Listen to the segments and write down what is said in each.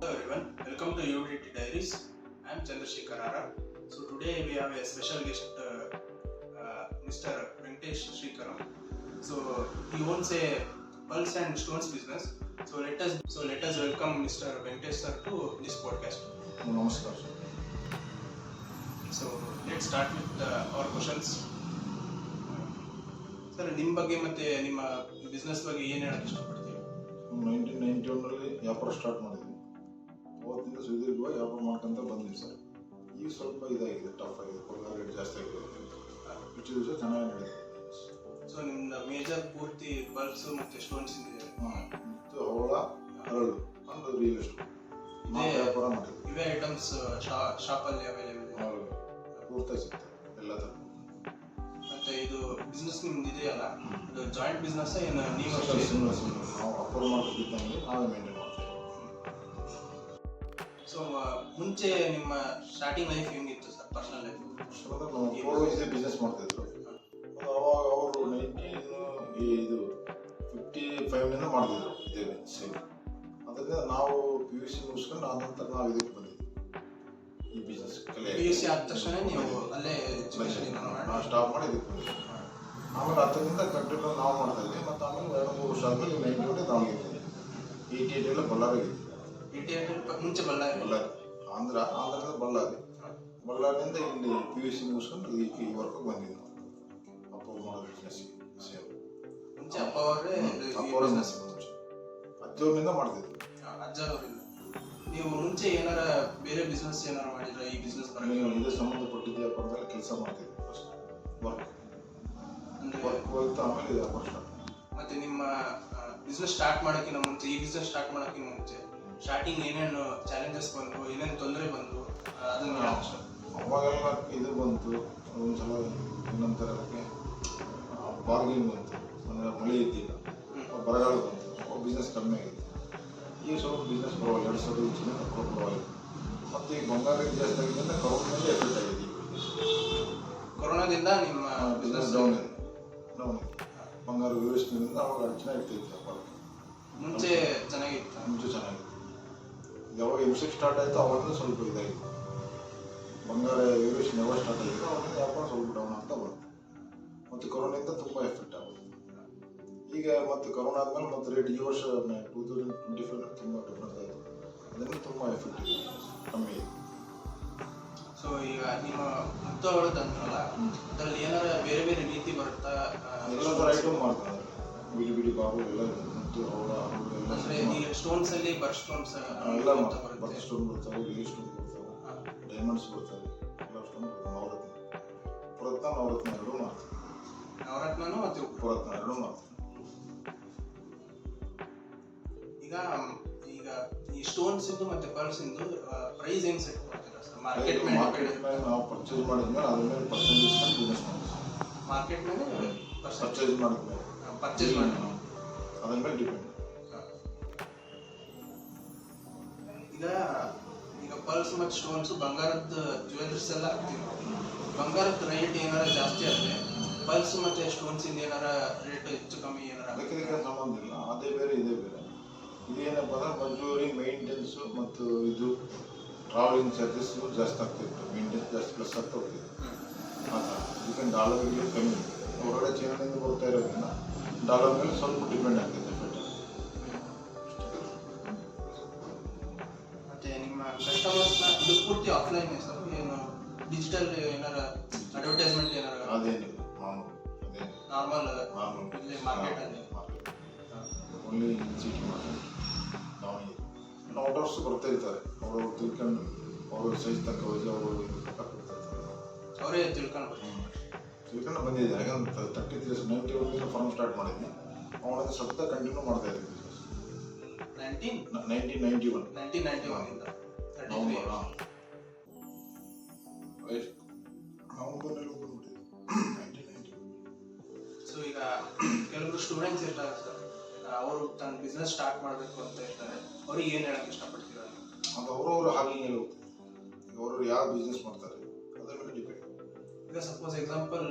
Hello everyone, welcome to UDT Diaries. I am Chandrasekhar Ara. So today we have a special guest, Mr. Venkatesh Srikaram. So he owns a pulse and stones business. So let us welcome Mr. Venkatesh sir to this podcast. Namaskar. So let's start with our questions. Sir ನಿಮ್ಮ ಬಗ್ಗೆ ಮತ್ತೆ ನಿಮ್ಮ business ಬಗ್ಗೆ ಏನು ಹೇಳಕ್ಕೆ ಇಷ್ಟಪಡ್ತೀವಿ? 1991 ವ್ಯಾಪಾರ start ಮಾಡಿದ್ವಿ. ಅವತ್ತಿಂದ ಸುದೀರ್ಘವಾಗಿ ವ್ಯಾಪಾರ ಮಾಡ್ಕೊಂತ ಬಂದ್ವಿ ಸರ್. ಈಗ ಸ್ವಲ್ಪ ಇದಾಗಿದೆ, ಟಫ್ ಆಗಿದೆ, ಕೊಡಗ ರೇಟ್ ಜಾಸ್ತಿ ಆಗಿದೆ. ಇಷ್ಟು ದಿವಸ ಚೆನ್ನಾಗಿ ನಡೀತಿದೆ. ಸೊ ನಿಮ್ದು ಮೇಜರ್ ಪೂರ್ತಿ ಬಲ್ಬ್ಸ್ ಮತ್ತೆ ಸ್ಟೋನ್ಸ್ ಇದೆ. ಮತ್ತು ಹವಳ, ಹರಳು ಒಂದು ರಿಯಲ್ ಎಸ್ಟೇಟ್ ವ್ಯಾಪಾರ ಮಾಡಿದ್ವಿ. ಇವೇ ಐಟಮ್ಸ್ ಶಾಪಲ್ಲಿ ಅವೈಲೇಬಲ್ ಇದೆ. ಪೂರ್ತಿ ಸಿಗ್ತದೆ ಎಲ್ಲ ಥರ. ಮತ್ತೆ ಇದು ಬಿಸ್ನೆಸ್ ನಿಮ್ದು ಇದೆಯಲ್ಲ, ಇದು ಜಾಯಿಂಟ್ ಬಿಸ್ನೆಸ್ ಏನು ನೀವು ನಾವು ಅಪ್ಪರ್ ಮಾರ್ಕೆಟ್ ಇದ್ದಂಗೆ ನಾವೇ ಮೇಂಟೈನ್ ಮಾಡ್ತೀವಿ. ಸೊ ಮುಂಚೆ ನಿಮ್ಮ ಸ್ಟಾರ್ಟಿಂಗ್ ಲೈಫ್ ಹೆಂಗಿತ್ತು ಸರ್, ಪರ್ಸನಲ್ ಲೈಫ್? ನಾವು ಪೂರ್ವ ಬಿಸ್ನೆಸ್ ಮಾಡ್ತಿದ್ರು. ಅವಾಗ ಅವರು 55 ಮಾಡ್ತಿದ್ರು ಇದೇ ಸೇಮ್. ಅದರಿಂದ ನಾವು PUC ಮುಗಿಸ್ಕೊಂಡು ಆ ನಂತರ ನಾವು ಇದಕ್ಕೆ ಬಂದಿದ್ವಿ, ಈ ಬಿಸ್ನೆಸ್ ಕಲೆ. PUC ಆದ ತಕ್ಷಣ ನೀವು ಅಲ್ಲೇ ಸ್ಟಾಪ್ ಮಾಡಿ ಇದಕ್ಕೆ ಬಂದಿದ್ವಿ. ಆಮೇಲೆ 10ರಿಂದ ಕಂಟಿನ್ಯೂ ನಾವು ಮಾಡ್ತಾ ಇದ್ವಿ. ಮತ್ತು ಆಮೇಲೆ 2-3 ವರ್ಷ ಆದಮೇಲೆ 98 ದಾವಣಗೆರೆ, 88 ಎಲ್ಲ ಬಳ್ಳಾರಿಗೆ. 88 ಮುಂಚೆ ಬಳ್ಳಾರಿ ಆಂಧ್ರದ ಬಳ್ಳಾರಿಯಿಂದ ಇಲ್ಲಿ PUC ಮುಗಿಸ್ಕೊಂಡು ಈ ವರ್ಕ್ ಬಂದಿದ್ವಿ. ಅಪ್ಪ ಮಾಡೋ ಬಿಸ್ನೆಸ್ ಸೇಮ್. ಮುಂಚೆ ಅಪ್ಪ ಅವರೇ ಬಿಸ್ನೆಸ್ ಅಜ್ಜವ್ರಿಂದ ಮಾಡ್ತಿದ್ವಿ. ಅಜ್ಜವರಿಂದ ನೀವು ಮುಂಚೆ ಏನಾರ ಬೇರೆ ಬಿಸ್ನೆಸ್ ಏನಾರ ಮಾಡಿದ್ರೆ ಈ ಬಿಸ್ನೆಸ್ ಇದು ಸಂಬಂಧಪಟ್ಟಿದ್ದ ವ್ಯಾಪಾರದಲ್ಲಿ ಕೆಲಸ ಮಾಡ್ತಿದ್ವಿ. ಫಸ್ಟ್ ವರ್ಕ್ ಹೋಗ್ತಾ ಆಮೇಲೆ ವ್ಯಾಪಾರ ಸ್ಟಾರ್ಟ್. ಮತ್ತೆ ನಿಮ್ಮ ಬಿಸ್ನೆಸ್ ಸ್ಟಾರ್ಟ್ ಮಾಡೋಕ್ಕಿಂತ ಮುಂಚೆ, ಈ ಬಿಸ್ನೆಸ್ ಸ್ಟಾರ್ಟ್ ಮಾಡೋಕ್ಕಿಂತ ಮುಂಚೆ ಸ್ಟಾರ್ಟಿಂಗ್ ಏನೇನು ಚಾಲೆಂಜಸ್ ಬಂತು, ಏನೇನು ತೊಂದರೆ ಬಂತು ಅದನ್ನ ಅವಾಗೆಲ್ಲ ಇದು ಬಂತು. ಒಂದ್ಸಲ ಏನಂತಾರೆ ಅದಕ್ಕೆ, ಬಾರ್ಗಿಂಗ್ ಬಂತು. ಅಂದರೆ ಮಳೆ ಇದ್ದಿಲ್ಲ, ಬರಗಾಲ ಬಂತು, ಬಿಸ್ನೆಸ್ ಕಮ್ಮಿ ಆಗಿತ್ತು. ಈಗ ಸ್ವಲ್ಪ ಬಿಸ್ನೆಸ್ ಪರವಾಗಿಲ್ಲ, 2000 ಪರವಾಗಿಲ್ಲ. ಮತ್ತು ಈಗ ಬಂಗಾರ ರೇಟ್ ಜಾಸ್ತಿ ಆಗಿದ್ದರಿಂದ ಕರೋನಾದಲ್ಲಿ ಎಫೆಕ್ಟ್ ಆಗಿದೆ. ಕೊರೋನಾದಿಂದ ನಿಮ್ಮ ಬಿಸ್ನೆಸ್ ಡೌನ್ ಇದೆ. ಬಂಗಾರ ವ್ಯವಸ್ಥೆಯಿಂದ ಅವಾಗ ಚೆನ್ನಾಗಿರ್ತೈತೆ ವ್ಯಾಪಾರ. ಮುಂಚೆ ಚೆನ್ನಾಗಿತ್ತು. ಯಾವಾಗ ಎಮ್ಸೆಕ್ ಸ್ಟಾರ್ಟ್ ಆಯಿತು ಅವಾಗಿಂದ ಸ್ವಲ್ಪ ಇದಾಗಿತ್ತು. ಬಂಗಾರ ವ್ಯವಸ್ಥೆ ಯಾವಾಗ ಸ್ಟಾರ್ಟ್ ಆಗಿತ್ತು ಅವಾಗಿಂದ ವ್ಯಾಪಾರ ಸ್ವಲ್ಪ ಡೌನ್ ಆಗ್ತಾ ಬಂತು. ಮತ್ತು ಕೊರೋನಾದಿಂದ ತುಂಬ ಎಫೆಕ್ಟ್ ಆಗುತ್ತೆ. ಈಗ ಮತ್ತು ಕೊರೋನಾ ಆದಮೇಲೆ ಮತ್ತು ರೇಟ್ ಈ ವರ್ಷ 2025 ತುಂಬ ಡಿಫ್ರೆನ್ಸ್ ಆಯಿತು. ಅದರಿಂದ ತುಂಬ ಎಫೆಕ್ಟ್ ಇದೆ, ಕಮ್ಮಿ ಇದೆ. ಸೊ ಈಗ ನಿಮ್ಮ ಮುತ್ತುಗಳು ಅಂದ್ರಲ್ಲ, ಅದರಲ್ಲಿ ಏನಾರ ಬೇರೆ ಬೇರೆ ರೀತಿ ಬರುತ್ತಾ? ಎಲ್ಲ ಥರ ಐಟಮ್ ಮಾಡ್ತಾರೆ, ಬಿಡಿ ಬಾಬು ಎಲ್ಲ ಮುತ್ತು, ಹವಳ, ಅಂದರೆ ಈ ಸ್ಟೋನ್ಸ್ ಅಲ್ಲಿ ಬರ್ ಸ್ಟೋನ್ಸ್ ಎಲ್ಲ ಬರ್ ಸ್ಟೋನ್ ಬರ್ತಾವೆ, ರಿಯಲ್ ಸ್ಟೋನ್ ಬರ್ತಾವೆ, ಡೈಮಂಡ್ಸ್ ಬರ್ತಾವೆ, ಎಲ್ಲ ಸ್ಟೋನ್ ಬರ್ತಾವೆ. ನವರತ್ನ ಎರಡೂ ಮಾಡ್ತೀವಿ. ನವರತ್ನನೂ ಮತ್ತು ಪುರತ್ನ ಎರಡೂ ಮಾಡ್ತೀವಿ. ಈಗ ಈ ಸ್ಟೋನ್ಸ್ ಇಂದು ಮತ್ತೆ ಪರ್ಲ್ಸ್ ಇಂದು ಪ್ರೈಸ್ ಹೆಂಗ್ ಸೆಟ್ ಮಾಡ್ತೀರಾ ಸರ್? ಮಾರ್ಕೆಟ್ ಮೇಲೆ ನಾವು ಪರ್ಚೇಸ್ ಮಾಡಿದ್ಮೇಲೆ ಅದ್ರ ಮೇಲೆ ಪರ್ಸೆಂಟೇಜ್ ಬಿಸ್ನೆಸ್ ಮಾಡ್ತೀವಿ. ಮಾರ್ಕೆಟ್ ಮೇಲೆ ಪರ್ಚೇಸ್ ಮಾಡಿದ್ಮೇಲೆ ಅದ್ರ ಮೇಲೆ ಡಿಪೆಂಡ್. ಈಗ ಪರ್ಲ್ಸ್ ಮತ್ತು ಸ್ಟೋನ್ಸ್, ಬಂಗಾರದ ಜ್ಯುವೆಲ್ಲರೀಸ್ ಎಲ್ಲ ಹಾಕ್ತೀವಿ. ಬಂಗಾರದ ರೇಟ್ ಏನಾರ ಜಾಸ್ತಿ ಆದರೆ ಪರ್ಲ್ಸ್ ಮತ್ತು ಸ್ಟೋನ್ಸ್ ಇಂದ ಏನಾರ ರೇಟ್ ಹೆಚ್ಚು ಕಮ್ಮಿ ಏನಾರ? ಅದಕ್ಕೆ ಸಂಬಂಧ ಇಲ್ಲ, ಅದೇ ಬೇರೆ ಇದೇ ಬೇರೆ. ಇದೇನಪ್ಪ ಅಂದ್ರೆ ಮಂಜೂರಿ, ಮೇಂಟೆನ್ಸು ಮತ್ತು ಇದು ಟ್ರಾವೆಲಿಂಗ್ ಚಾರ್ಜಸ್ ಜಾಸ್ತಿ ಆಗ್ತಿತ್ತು. ಮೇಂಟೆನ್ಸ್ ಜಾಸ್ತಿ ಪ್ಲಸ್ ಆಗ್ತಾ ಹೋಗ್ತಿತ್ತು. ಆ ಥರ ಇದಕ್ಕೆ ಡಾಲರ್ಗೆ ಕಮ್ಮಿ. ಹೊರಗಡೆ ಚೈನಾದಿಂದ ಬರ್ತಾ ಇರೋದ್ರಿಂದ ಡಾಲರ್ ಮೇಲೆ ಸ್ವಲ್ಪ ಡಿಪೆಂಡ್ ಆಗ್ತೈತೆ ಎಫೆಕ್ಟ್. ಮತ್ತೆ ನಿಮ್ಮ ಕಸ್ಟಮರ್ಸ್ನ ಇದು ಪೂರ್ತಿ ಆಫ್ಲೈನ್ ಸರ್, ಏನು ಡಿಜಿಟಲ್ ಏನಾರ ಅಡ್ವರ್ಟೈಸ್ಮೆಂಟ್ ಏನಾರ? ಅದೇನಿಲ್ಲ, ನಾರ್ಮಲ್ ಇಲ್ಲಿ ಮಾರ್ಕೆಟಲ್ಲಿ ಓನ್ಲಿ ಸಿಟಿ ಮಾರ್ಕೆಟ್. ಔಟರ್ಸ್ ಬರ್ತಾ ಇರ್ತಾರೆ, ಅವರು ತಿಳ್ಕೊಂಡು ಅವ್ರ ಸೈಜ್ ತಕ್ಕ ಹೋಗಿ ಅವರು ಅವರೇ ತಿಳ್ಕೊಂಡು ಬಂದಿದ್ದೆ. ಯಾಕಂದ್ರೆ 91 ಫಾರ್ಮ್ ಸ್ಟಾರ್ಟ್ ಮಾಡಿದ್ವಿ. ಅವನಿಂದ ಸತ್ತ ಕಂಟಿನ್ಯೂ ಮಾಡ್ತಾ ಇದ್ವಿ ಬಿಸ್ನೆಸ್. 1991 ಇಂದ ಸೊ ಈಗ ಕೆಲವರು ಸ್ಟೂಡೆಂಟ್ಸ್ ಇರ್ತಾರೆ ಸರ್, ಅವರು ತನ್ನ ಬಿಸ್ನೆಸ್ ಸ್ಟಾರ್ಟ್ ಮಾಡಬೇಕು ಅಂತ ಇರ್ತಾರೆ. ಅವ್ರಿಗೆ ಏನು ಹೇಳಕ್ಕೆ ಇಷ್ಟಪಡ್ತೀರಾ? ಅದು ಅವರವರು ಹಾಗೆ ಹೋಗ್ತಾರೆ. ಅವರು ಯಾವ ಬಿಸ್ನೆಸ್ ಮಾಡ್ತಾರೆ ಅದ್ರ ಮೇಲೆ ಡಿಪೆಂಡ್. ಈಗ ಸಪೋಸ್ ಎಕ್ಸಾಂಪಲ್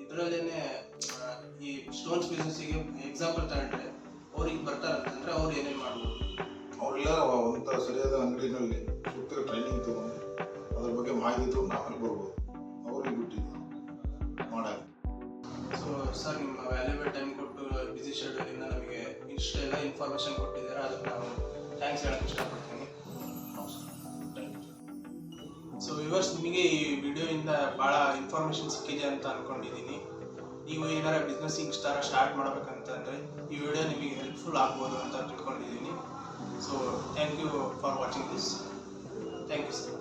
ಇದರಲ್ಲೇನೆ ಈ ಸ್ಟೋನ್ಸ್ ಬಿಸ್ನೆಸ್ಸಿಗೆ ಎಕ್ಸಾಂಪಲ್ ತಗೊಂಡ್ರೆ ಅವ್ರಿಗೆ ಬರ್ತಾರಂತಂದ್ರೆ ಅವ್ರು ಏನೇನು ಮಾಡ್ಬೋದು? ಅವರೆಲ್ಲ ಒಂದು ಸರಿಯಾದ ಅಂಗಡಿನಲ್ಲಿ ಸೂಕ್ತ ಟ್ರೈನಿಂಗ್ ತಗೊಂಡು ಅದ್ರ ಬಗ್ಗೆ ಮಾಹಿತಿ ತಗೊಂಡು ಆಮೇಲೆ ಬರ್ಬೋದು. ಅವ್ರಿಗೆ ಬಿಟ್ಟಿದ್ದು ಮಾಡಾಕ. ಸೊ ಸರ್, ನಿಮ್ಮ ವ್ಯಾಲ್ಯೂಬಲ್ ಟೈಮ್ ಕೊಟ್ಟು ಬಿಸಿ ಶೆಡ್ಯೂಲಿಂದ ನಮಗೆ ಇಷ್ಟೆಲ್ಲ ಇನ್ಫಾರ್ಮೇಷನ್ ಕೊಟ್ಟಿದ್ದಾರೆ. ಅದಕ್ಕೆ ನಾವು ಥ್ಯಾಂಕ್ಸ್ ಹೇಳಕ್ಕೆ ಇಷ್ಟಪಡ್ತೀನಿ. ಸೊ ವಿವರ್ಸ್, ನಿಮಗೆ ಈ ವಿಡಿಯೋಯಿಂದ ಭಾಳ ಇನ್ಫಾರ್ಮೇಷನ್ ಸಿಕ್ಕಿದೆ ಅಂತ ಅಂದ್ಕೊಂಡಿದ್ದೀನಿ. ನೀವು ಏನಾರ ಬಿಸ್ನೆಸ್ ಈಗ ಸ್ಟಾರ್ಟ್ ಮಾಡ್ಬೇಕಂತಂದರೆ ಈ ವಿಡಿಯೋ ನಿಮಗೆ ಹೆಲ್ಪ್ಫುಲ್ ಆಗ್ಬೋದು ಅಂತ ತಿಳ್ಕೊಂಡಿದ್ದೀನಿ. So thank you for watching this. Thank you sir.